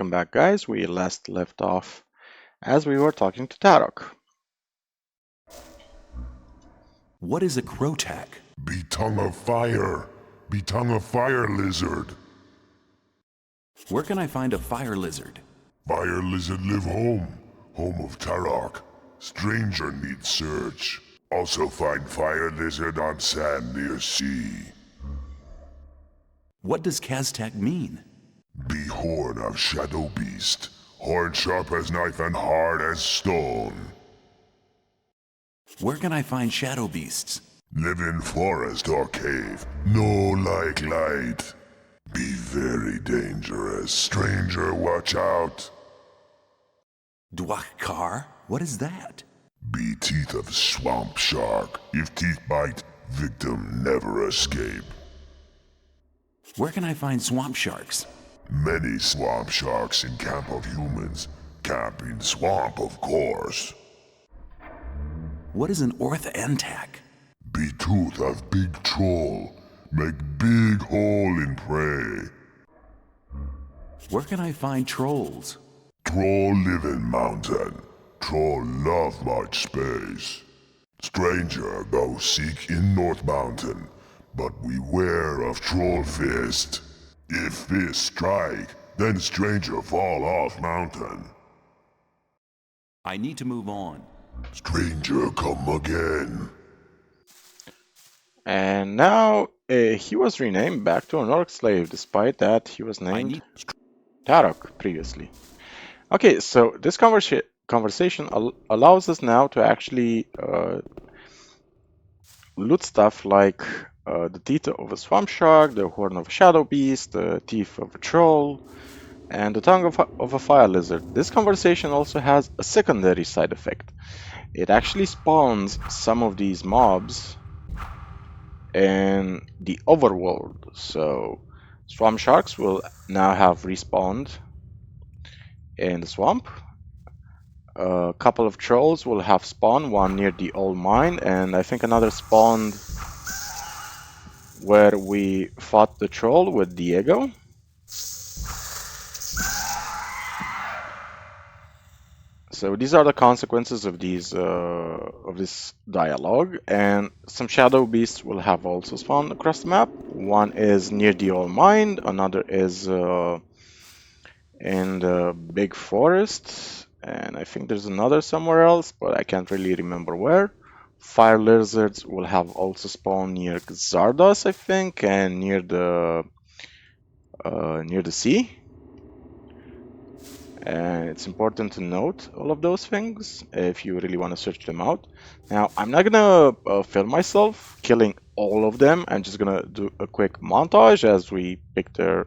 welcome back, guys. We last left off as we were talking to Tarok. What is a Crotak? Be tongue of fire. Be tongue of fire lizard. Where can I find a fire lizard? Fire lizard live home. Home of Tarok. Stranger needs search. Also find fire lizard on sand near sea. What does Kaztak mean? Be horn of shadow beast. Horn sharp as knife and hard as stone. Where can I find shadow beasts? Live in forest or cave. No like light. Be very dangerous. Stranger, watch out. Dwakkar? What is that? Be teeth of swamp shark. If teeth bite, victim never escape. Where can I find swamp sharks? Many swamp sharks in camp of humans. Camp in swamp, of course. What is an orth antak? Be tooth of big troll. Make big hole in prey. Where can I find trolls? Troll live in mountain. Troll love much space. Stranger go seek in North Mountain, but beware of troll fist. If fist strike, then stranger fall off mountain. I need to move on. Stranger come again. And now he was renamed back to an orc slave, despite that he was named Tarok previously. Okay, so this conversation allows us now to actually loot stuff like the teeth of a swamp shark, the horn of a shadow beast, the teeth of a troll, and the tongue of a fire lizard. This conversation also has a secondary side effect. It actually spawns some of these mobs in the overworld. So swamp sharks will now have respawned in the swamp. A couple of trolls will have spawned, one near the old mine, and I think another spawned where we fought the troll with Diego. So these are the consequences of these of this dialogue, and some shadow beasts will have also spawned across the map. One is near the old mine, another is in the big forest, and I think there's another somewhere else, but I can't really remember where. Fire lizards will have also spawned near Zardos, I think, and near the sea. And it's important to note all of those things if you really want to search them out. Now, I'm not gonna film myself killing all of them. I'm just gonna do a quick montage as we pick their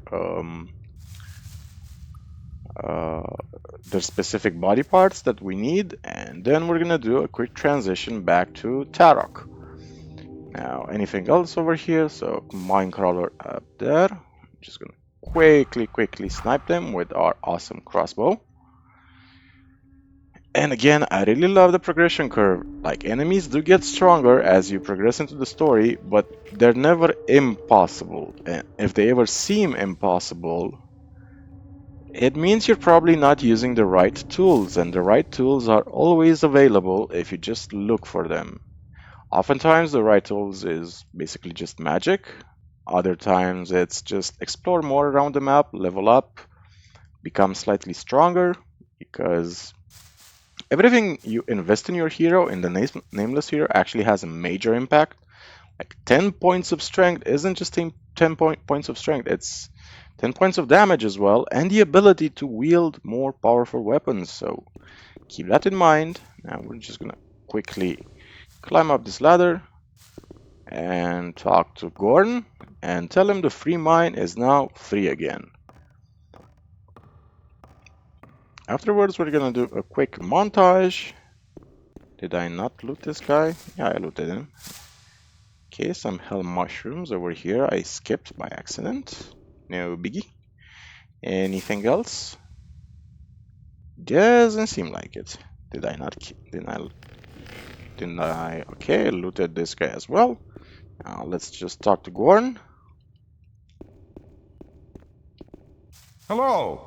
specific body parts that we need, and then we're gonna do a quick transition back to Tarok. Now, anything else over here? So, mine crawler up there. I'm just gonna quickly snipe them with our awesome crossbow. And again, I really love the progression curve. Like, enemies do get stronger as you progress into the story, but they're never impossible. And if they ever seem impossible, it means you're probably not using the right tools, and the right tools are always available if you just look for them. Oftentimes, the right tools is basically just magic. Other times, it's just explore more around the map, level up, become slightly stronger, because everything you invest in your hero, in the nameless hero, actually has a major impact. Like 10 points of strength isn't just 10 points of strength, it's 10 points of damage as well, and the ability to wield more powerful weapons. So keep that in mind. Now we're just gonna quickly climb up this ladder and talk to Gordon and tell him the free mine is now free again. Afterwards, we're gonna do a quick montage. Did I not loot this guy? Yeah, I looted him. Okay, some hell mushrooms over here. I skipped by accident. No biggie. Anything else? Doesn't seem like it. Did I not? Didn't I? Okay, looted this guy as well. Now let's just talk to Gordon. Hello.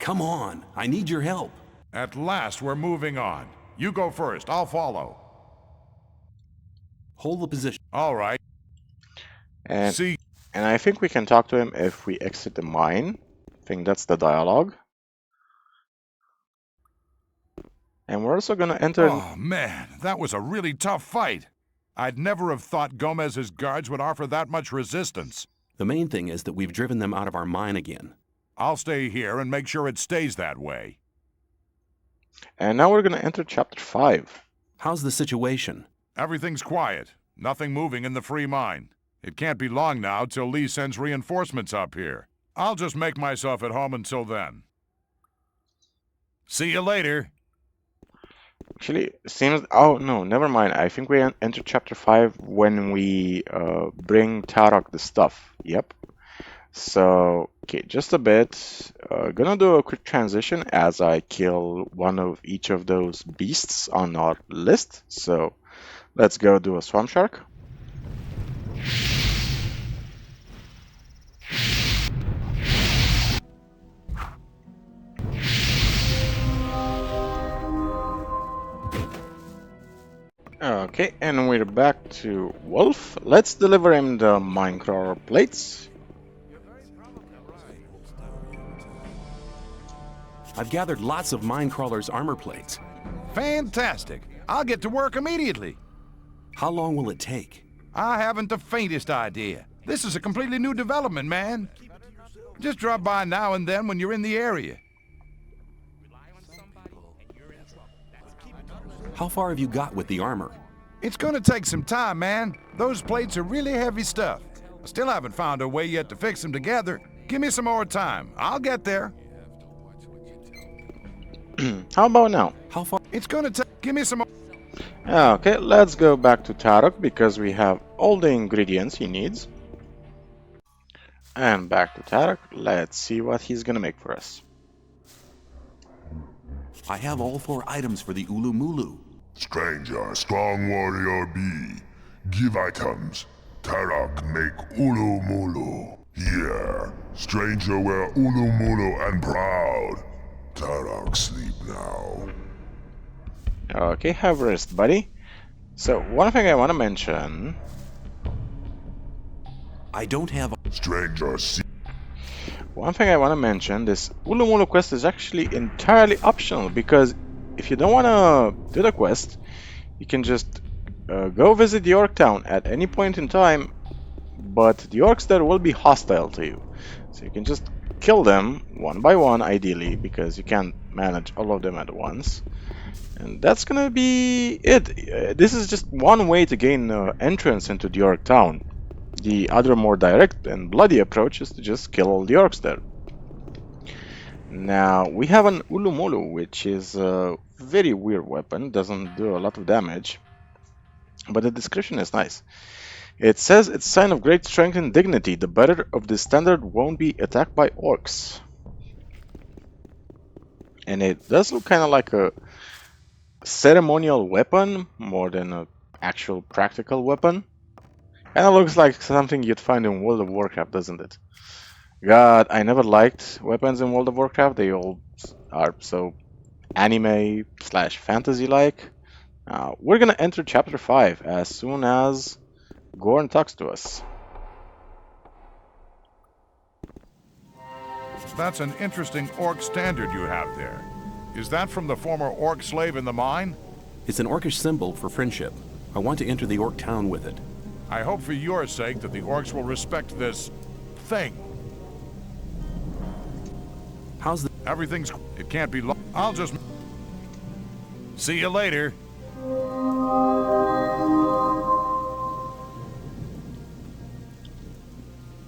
Come on, I need your help. At last, we're moving on. You go first, I'll follow. Hold the position. All right. And See, I think we can talk to him if we exit the mine. I think that's the dialogue. And we're also gonna enter. oh man, that was a really tough fight. I'd never have thought Gomez's guards would offer that much resistance. The main thing is that we've driven them out of our mine again. I'll stay here and make sure it stays that way. And now we're gonna enter chapter 5. How's the situation? Everything's quiet. Nothing moving in the free mine. It can't be long now till Lee sends reinforcements up here. I'll just make myself at home until then. See you later. Actually, seems. Oh no, never mind. I think we enter chapter 5 when we bring Tarok the stuff. Yep. So, okay, just a bit. Gonna do a quick transition as I kill one of each of those beasts on our list. So, let's go do a swamp shark. Okay, and we're back to Wolf. Let's deliver him the Minecrawler plates. I've gathered lots of Minecrawler's armor plates. Fantastic. I'll get to work immediately. How long will it take? I haven't the faintest idea. This is a completely new development, man. Just drop by now and then when you're in the area. How far have you got with the armor? It's gonna take some time, man. Those plates are really heavy stuff. I still haven't found a way yet to fix them together. Give me some more time. I'll get there. How about now? How far? It's gonna take... Give me some more... Okay, let's go back to Tarok because we have all the ingredients he needs. And back to Tarok. Let's see what he's gonna make for us. I have all 4 items for the Ulu Mulu. Stranger, strong warrior B. Give items. Tarok make Ulu Mulu. Here, stranger wear Ulu Mulu and proud. Tarok sleep now. Okay, have rest, buddy. So, one thing I want to mention... I don't have... Stranger see. One thing I want to mention, this Ulu Mulu quest is actually entirely optional because if you don't want to do the quest, you can just go visit the Orc town at any point in time, but the orcs there will be hostile to you. So you can just kill them one by one, ideally, because you can't manage all of them at once. And that's gonna be it. This is just one way to gain entrance into the Orc town. The other more direct and bloody approach is to just kill all the orcs there. Now, we have an Ulu Mulu, which is a very weird weapon, doesn't do a lot of damage, but the description is nice. It says it's a sign of great strength and dignity. The bearer of this standard won't be attacked by orcs. And it does look kind of like a ceremonial weapon more than an actual practical weapon. Kind of looks like something you'd find in World of Warcraft, doesn't it? God, I never liked weapons in World of Warcraft. They all are so anime/fantasy-like. We're gonna enter chapter 5 as soon as Gorn talks to us. That's an interesting orc standard you have there. Is that from the former orc slave in the mine? It's an orcish symbol for friendship. I want to enter the orc town with it. I hope for your sake that the orcs will respect this thing. How's the... Everything's... It can't be long. I'll just... See you later.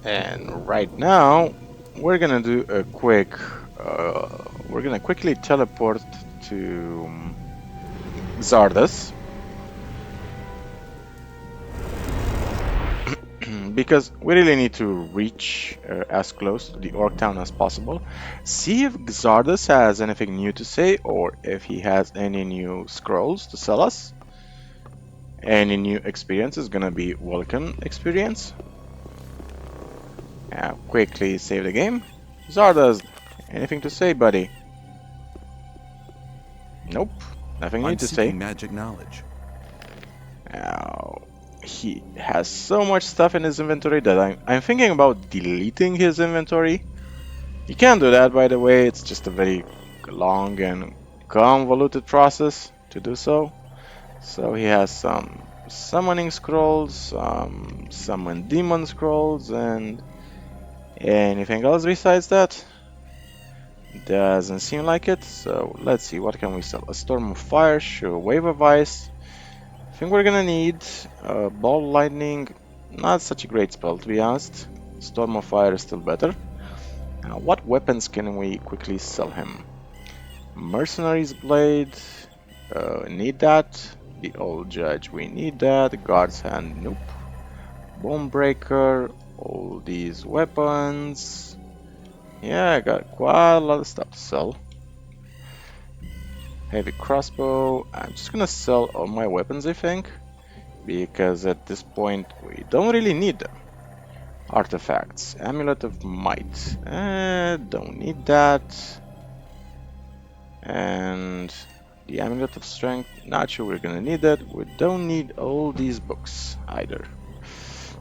And right now, we're gonna do a quick... we're gonna quickly teleport to Zardas. Because we really need to reach as close to the Orc town as possible. See if Zardas has anything new to say, or if he has any new scrolls to sell us. Any new experience is gonna be welcome experience. Quickly save the game. Zardas, Anything to say, buddy? Nope. Nothing I'm need to seeking say. magic knowledge. Now, he has so much stuff in his inventory that I'm thinking about deleting his inventory. You can do that, by the way. It's just a very long and convoluted process to do so. So he has some summoning scrolls, some summon demon scrolls, and anything else besides that? Doesn't seem like it. So let's see, what can we sell? A storm of fire, sure. Wave of ice. I think we're gonna need ball lightning. Not such a great spell, to be honest. Storm of fire is still better. Now, what weapons can we quickly sell him? Mercenary's blade. Need that. The old judge, we need that. Guard's hand, nope. Bonebreaker. All these weapons. Yeah, I got quite a lot of stuff to sell. Heavy crossbow. I'm just gonna sell all my weapons, I think, because at this point we don't really need them. Artifacts. Amulet of Might. Don't need that. And the Amulet of Strength. Not sure we're gonna need that. We don't need all these books either.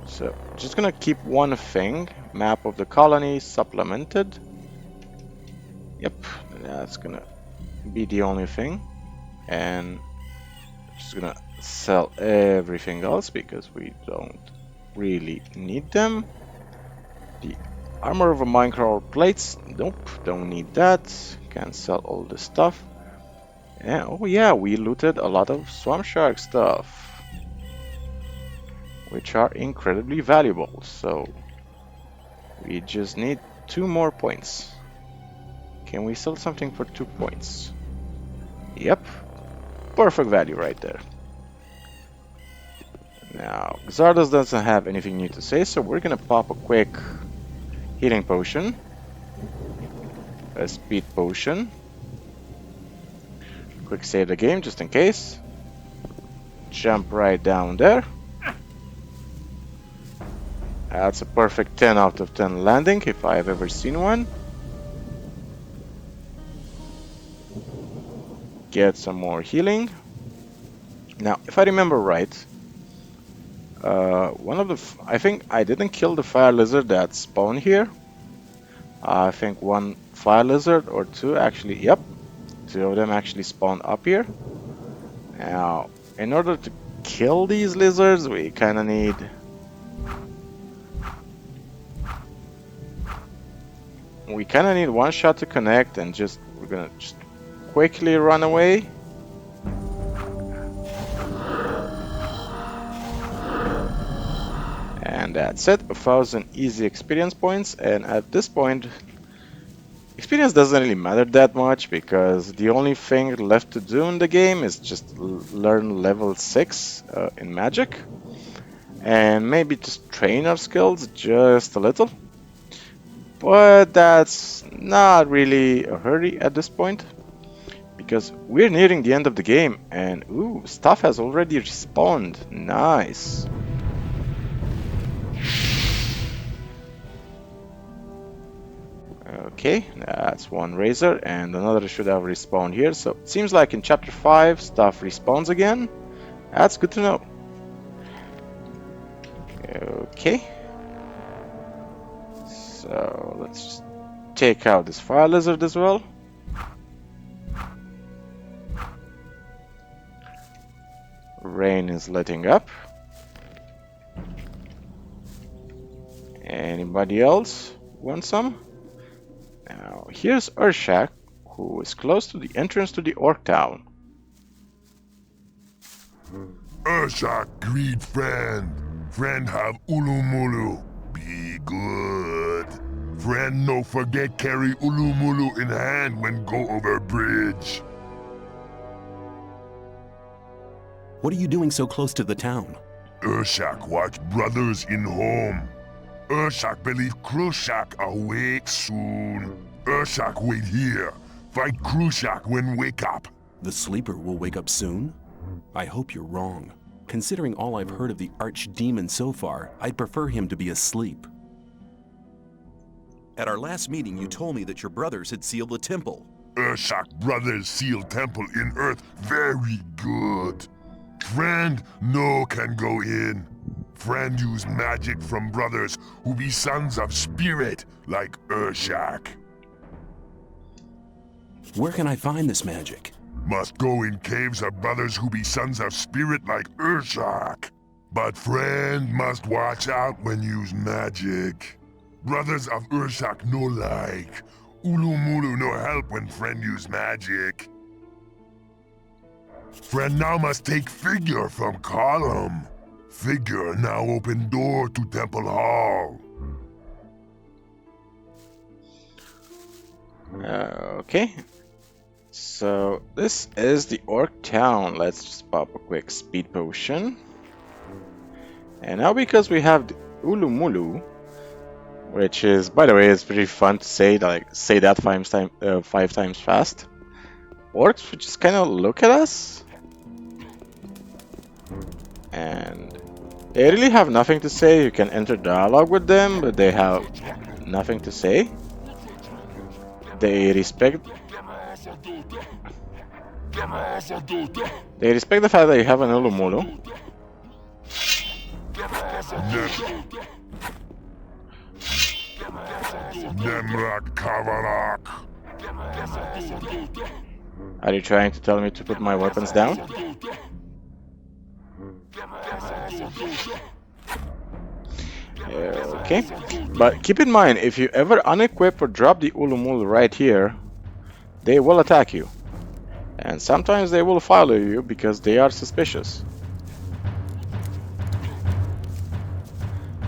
So, just gonna keep one thing. Map of the colony supplemented. Yep, that's gonna be the only thing. And just gonna sell everything else because we don't really need them. The armor of a minecrawler plates, nope, don't need that. Can sell all this stuff. And oh yeah, we looted a lot of swamp shark stuff, which are incredibly valuable. So we just need 2 more points. Can we sell something for 2 points? Yep, perfect value right there. Now, Xardas doesn't have anything new to say, so we're gonna pop a quick healing potion, a speed potion, quick save the game just in case, jump right down there. That's a perfect 10 out of 10 landing if I have ever seen one. Get some more healing. Now, if I remember right, I think I didn't kill the fire lizard that spawned here. I think one fire lizard or two actually, yep, 2 of them actually spawned up here. Now, in order to kill these lizards, we kind of need one shot to connect, and we're gonna just quickly run away. And that's it, 1000 easy experience points. And at this point, experience doesn't really matter that much because the only thing left to do in the game is just learn level 6 in magic, and maybe just train our skills just a little. But that's not really a hurry at this point because we're nearing the end of the game, and ooh, stuff has already respawned. Nice. Okay, that's one razor, and another should have respawned here. So it seems like in chapter 5 stuff respawns again. That's good to know. Okay, so let's just take out this fire lizard as well. Rain is letting up. Anybody else want some? Now, here's Urshak, who is close to the entrance to the Orc Town. Urshak, great friend. Friend have Ulu Mulu. Be good. Friend no forget carry Ulu Mulu in hand when go over bridge. What are you doing so close to the town? Urshak watch brothers in home. Urshak believe Krushak awake soon. Urshak wait here. Fight Krushak when wake up. The sleeper will wake up soon? I hope you're wrong. Considering all I've heard of the archdemon so far, I'd prefer him to be asleep. At our last meeting, you told me that your brothers had sealed the temple. Urshak brothers seal temple in earth very good. Friend no can go in. Friend use magic from brothers who be sons of spirit like Urshak. Where can I find this magic? Must go in caves of brothers who be sons of spirit like Urshak. But friend must watch out when use magic. Brothers of Urshak no like. Ulu Mulu no help when friend use magic. Friend now must take figure from column. Figure now open door to temple hall. Okay. So this is the orc town. Let's just pop a quick speed potion. And now because we have the Ulu Mulu, which is, by the way, it's pretty fun to say, like say that five times fast. Orcs would just kind of look at us, and they really have nothing to say. You can enter dialogue with them, but they have nothing to say. They respect the fact that you have an Ulu Mulu. Nemrak Kavarak. Are you trying to tell me to put my weapons down? Okay, but keep in mind, if you ever unequip or drop the Ulu Mulu right here, they will attack you. And sometimes they will follow you because they are suspicious.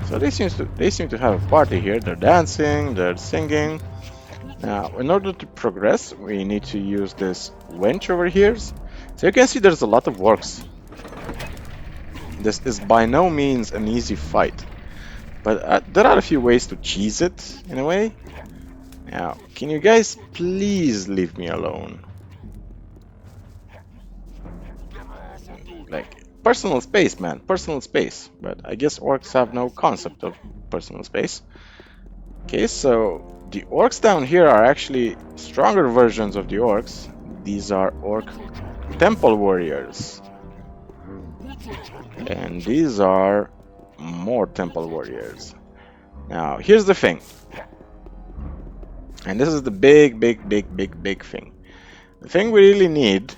So they seem to have a party here. They're dancing, they're singing. Now, in order to progress, we need to use this wench over here. So you can see there's a lot of orcs. This is by no means an easy fight, but there are a few ways to cheese it in a way. Now, can you guys please leave me alone? Like, personal space, man, personal space. But I guess orcs have no concept of personal space. Okay, so the orcs down here are actually stronger versions of the orcs. These are orc temple warriors. And these are more temple warriors. Now, here's the thing. And this is the big thing. The thing we really need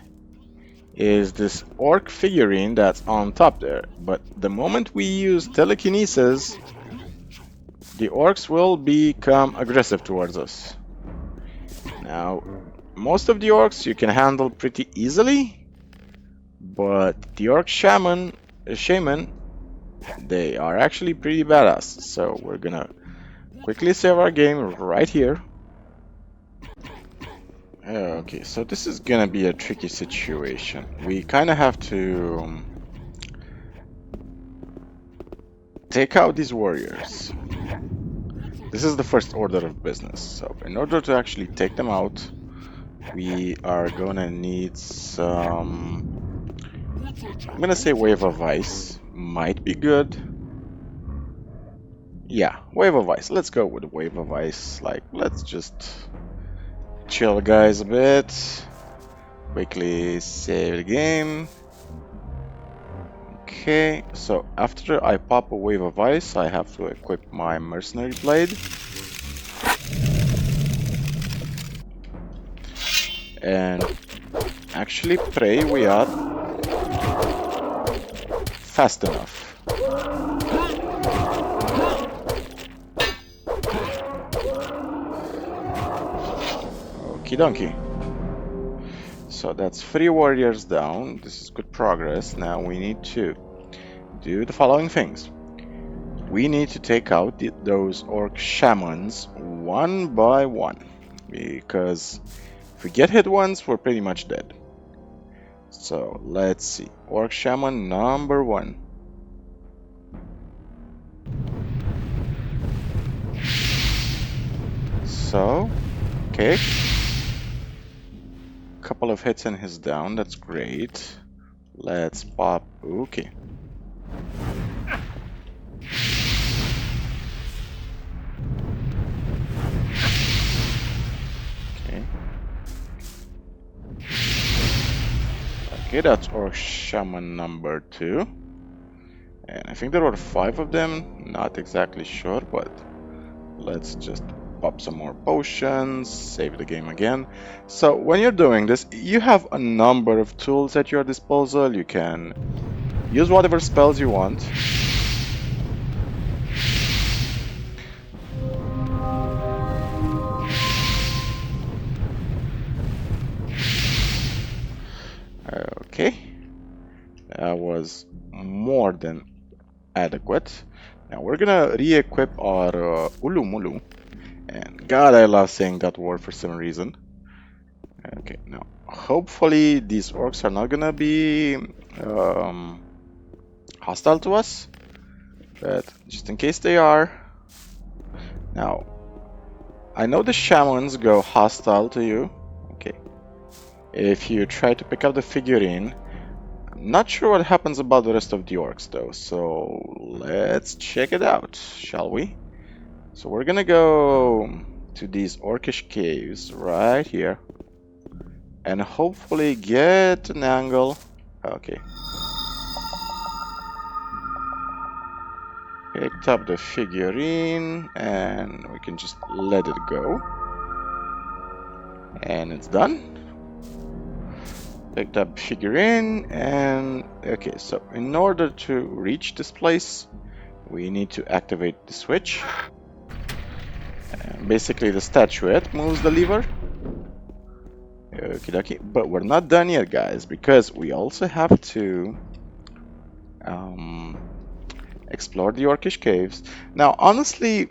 is this orc figurine that's on top there. But the moment we use telekinesis, the orcs will become aggressive towards us. Now, most of the orcs you can handle pretty easily, but the orc shaman, they are actually pretty badass. So we're gonna quickly save our game right here. Okay, so this is gonna be a tricky situation. We kind of have to take out these warriors. This is the first order of business. So in order to actually take them out, we are gonna need some... I'm gonna say Wave of Ice might be good. Yeah, Wave of Ice. Let's go with Wave of Ice. Like, let's just chill guys a bit. Quickly save the game. Okay, so after I pop a Wave of Ice, I have to equip my Mercenary Blade. And actually pray we are fast enough. Okie dokie. So that's 3 warriors down. This is good progress. Now we need to do the following things. We need to take out those orc shamans one by one, because if we get hit once, we're pretty much dead. So let's see. Orc shaman number 1. So, okay. Couple of hits and he's down. That's great. Let's pop. Okay. Okay, that's Orc Shaman number 2. And I think there were 5 of them. Not exactly sure, but let's just pop some more potions, save the game again. So when you're doing this, you have a number of tools at your disposal. You can use whatever spells you want. Okay, that was more than adequate. Now we're gonna re-equip our Ulu Mulu. And God, I love saying that word for some reason. Okay, now hopefully these orcs are not gonna be hostile to us, but just in case they are. Now, I know the shamans go hostile to you. Okay, if you try to pick up the figurine, I'm not sure what happens about the rest of the orcs though, so let's check it out, shall we? So we're gonna go to these orcish caves right here and hopefully get an angle. Okay. Picked up the figurine and we can just let it go. And it's done. Picked up figurine and okay, so in order to reach this place, we need to activate the switch. And basically the statuette moves the lever. Okie dokie. But we're not done yet, guys, because we also have to explore the orcish caves. Now, honestly,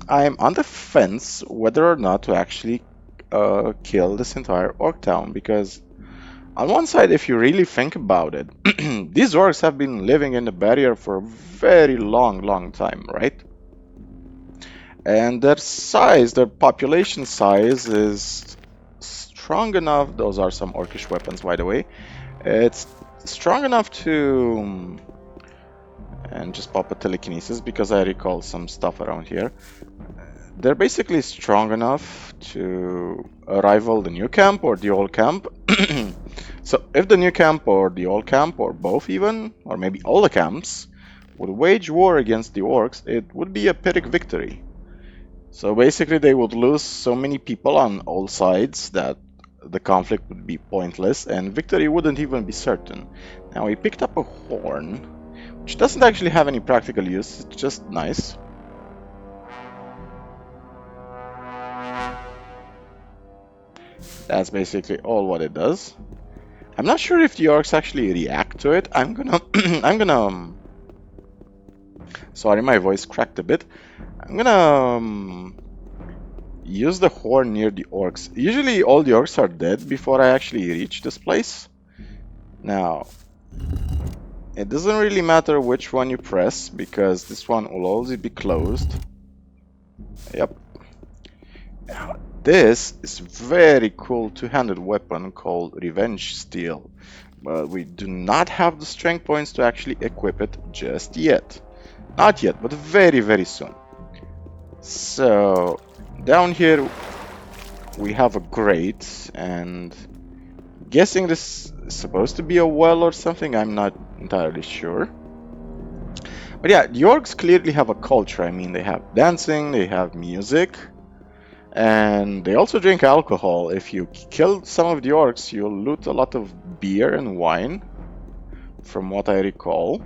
I'm on the fence whether or not to actually kill this entire orc town, because on one side, if you really think about it, these orcs have been living in the barrier for a very long time, right? And their size, their population size is strong enough. Those are some orcish weapons, by the way. It's strong enough to... and just pop a telekinesis because I recall some stuff around here. They're basically strong enough to rival the new camp or the old camp. So if the new camp or the old camp, or both even, or maybe all the camps, would wage war against the orcs, it would be a Pyrrhic victory. So basically they would lose so many people on all sides that the conflict would be pointless and victory wouldn't even be certain. Now we picked up a horn, which doesn't actually have any practical use, it's just nice. That's basically all what it does. I'm not sure if the orcs actually react to it. I'm gonna sorry, my voice cracked a bit. I'm gonna use the horn near the orcs. Usually all the orcs are dead before I actually reach this place. Now, it doesn't really matter which one you press, because this one will always be closed. Yep. Now, this is very cool two-handed weapon called Revenge Steel, but we do not have the strength points to actually equip it just yet. Not yet, but very soon. So, down here we have a grate, and guessing this is supposed to be a well or something, I'm not entirely sure. But yeah, the orcs clearly have a culture. I mean, they have dancing, they have music, and they also drink alcohol. If you kill some of the orcs, you'll loot a lot of beer and wine, from what I recall.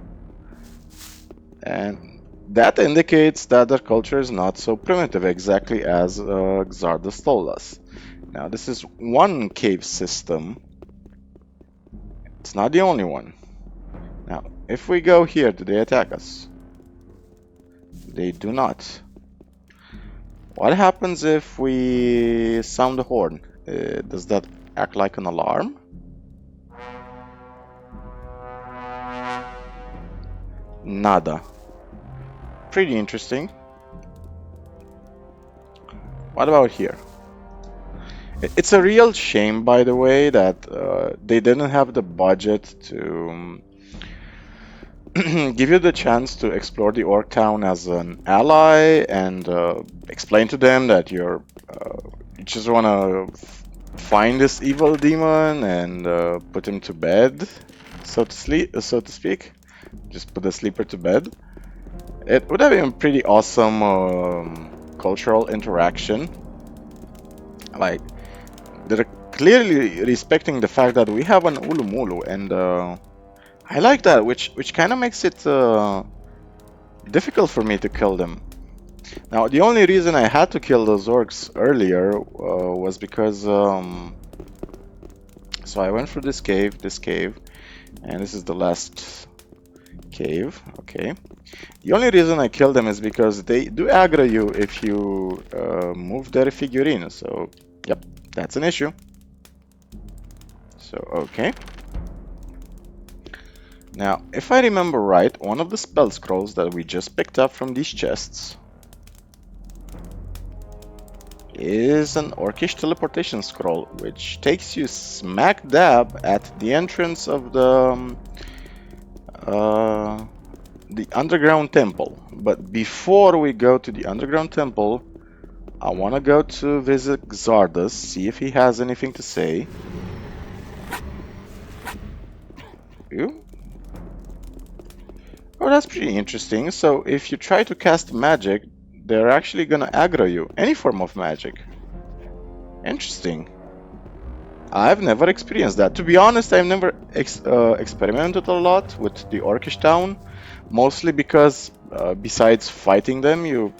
And that indicates that their culture is not so primitive, exactly as Xardas told us. Now, this is one cave system. It's not the only one. Now, if we go here, do they attack us? They do not. What happens if we sound the horn? Does that act like an alarm? Nada. Pretty interesting. What about here? It's a real shame, by the way, that they didn't have the budget to give you the chance to explore the orc town as an ally and explain to them that you just want to find this evil demon and put him to bed, so to speak. Just put the sleeper to bed. It would have been pretty awesome cultural interaction. Like, they're clearly respecting the fact that we have an Ulu Mulu, and I like that, which kind of makes it difficult for me to kill them. Now, the only reason I had to kill those orcs earlier was because so I went through this cave, and this is the last cave. Okay. The only reason I killed them is because they do aggro you if you move their figurine. So, yep, that's an issue. So, okay. Now, if I remember right, one of the spell scrolls that we just picked up from these chests is an orcish teleportation scroll, which takes you smack dab at the entrance of the underground temple. But before we go to the underground temple, I want to go to visit Xardas, see if he has anything to say. Ew. Oh, that's pretty interesting. So if you try to cast magic, they're actually gonna aggro you. Any form of magic. Interesting. I've never experienced that. To be honest, I've never experimented a lot with the Orcish town. Mostly because besides fighting them, you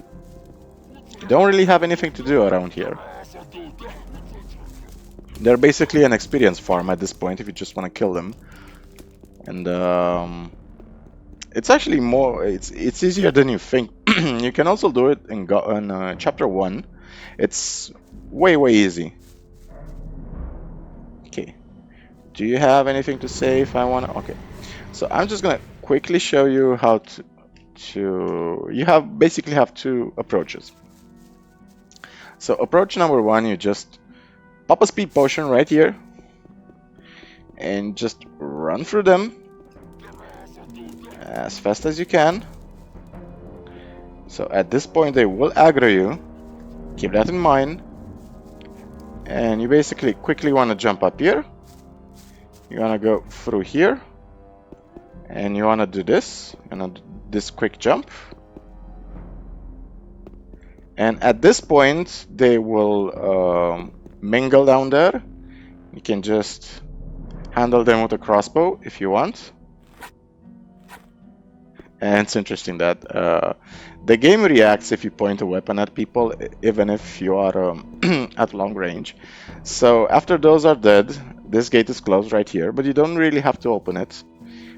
don't really have anything to do around here. They're basically an experience farm at this point if you just want to kill them. And it's actually more, it's easier than you think. You can also do it in chapter 1. It's way easy. Okay. Do you have anything to say if I want to? Okay. So I'm just gonna quickly show you how to you basically have two approaches. So approach number 1, you just pop a speed potion right here and just run through them as fast as you can. So at this point they will aggro you. Keep that in mind. And you basically quickly want to jump up here. You want to go through here. And you want to do this. And this quick jump. And at this point they will mingle down there. You can just handle them with a crossbow if you want. And it's interesting that the game reacts if you point a weapon at people, even if you are at long range. So after those are dead, this gate is closed right here, but you don't really have to open it,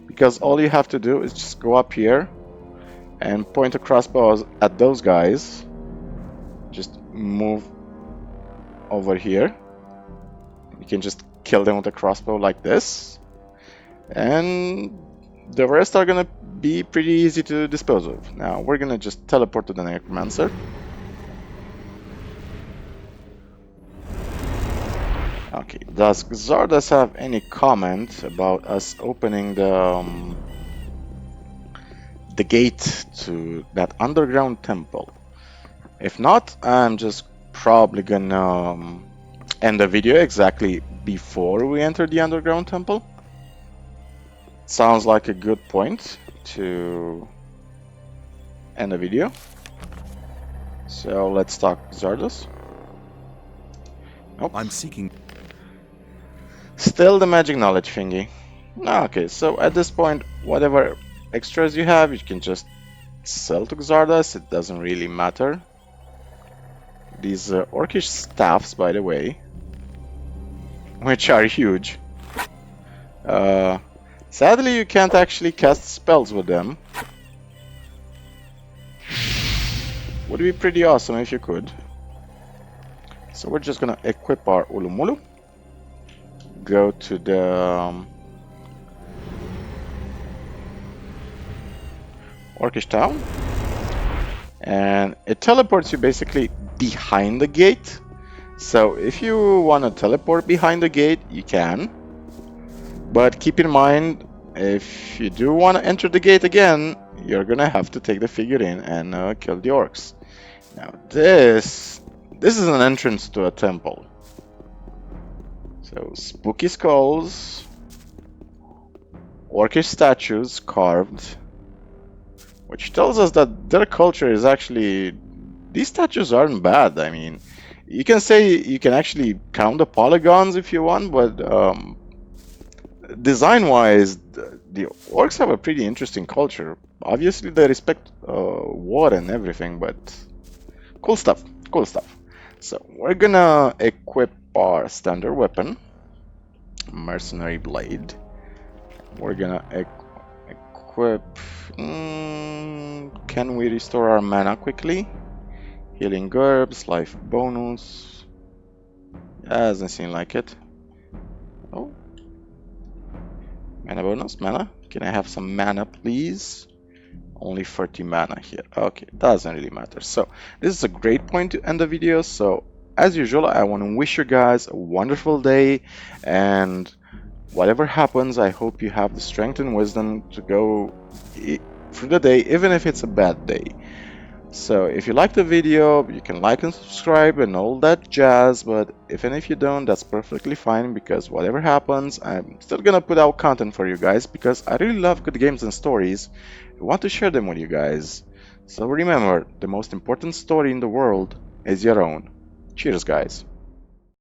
because all you have to do is just go up here and point a crossbow at those guys. Just move over here. You can just kill them with a crossbow like this, and the rest are gonna be pretty easy to dispose of. Now we're gonna just teleport to the necromancer. Okay, does Xardas have any comment about us opening the gate to that underground temple? If not, I'm just probably gonna end the video exactly before we enter the underground temple. Sounds like a good point to end the video. So let's talk Xardas. Nope. I'm seeking. Still the magic knowledge thingy. Okay, so at this point, whatever extras you have, you can just sell to Xardas. It doesn't really matter. These orcish staffs, by the way, which are huge. Sadly, you can't actually cast spells with them. Would be pretty awesome if you could. So we're just gonna equip our Ulu Mulu. Go to the Orcish town. And it teleports you basically behind the gate. So if you want to teleport behind the gate, you can. But keep in mind, if you do want to enter the gate again, you're gonna have to take the figurine and kill the orcs. Now this is an entrance to a temple. So spooky skulls, orcish statues carved, which tells us that their culture is actually, these statues aren't bad. I mean, you can say you can actually count the polygons if you want, but design-wise, the orcs have a pretty interesting culture. Obviously, they respect war and everything, but cool stuff, cool stuff. So we're gonna equip our standard weapon, mercenary blade. We're gonna equip. Can we restore our mana quickly? Healing herbs, life bonus. Doesn't seem like it. Oh, mana bonus, mana. Can I have some mana, please? Only 30 mana here. Okay, doesn't really matter. So this is a great point to end the video. So as usual, I want to wish you guys a wonderful day, and whatever happens, I hope you have the strength and wisdom to go through the day, even if it's a bad day. So if you like the video, you can like and subscribe and all that jazz, but even if you don't, that's perfectly fine, because whatever happens, I'm still gonna put out content for you guys, because I really love good games and stories. I want to share them with you guys. So remember, the most important story in the world is your own. Cheers, guys.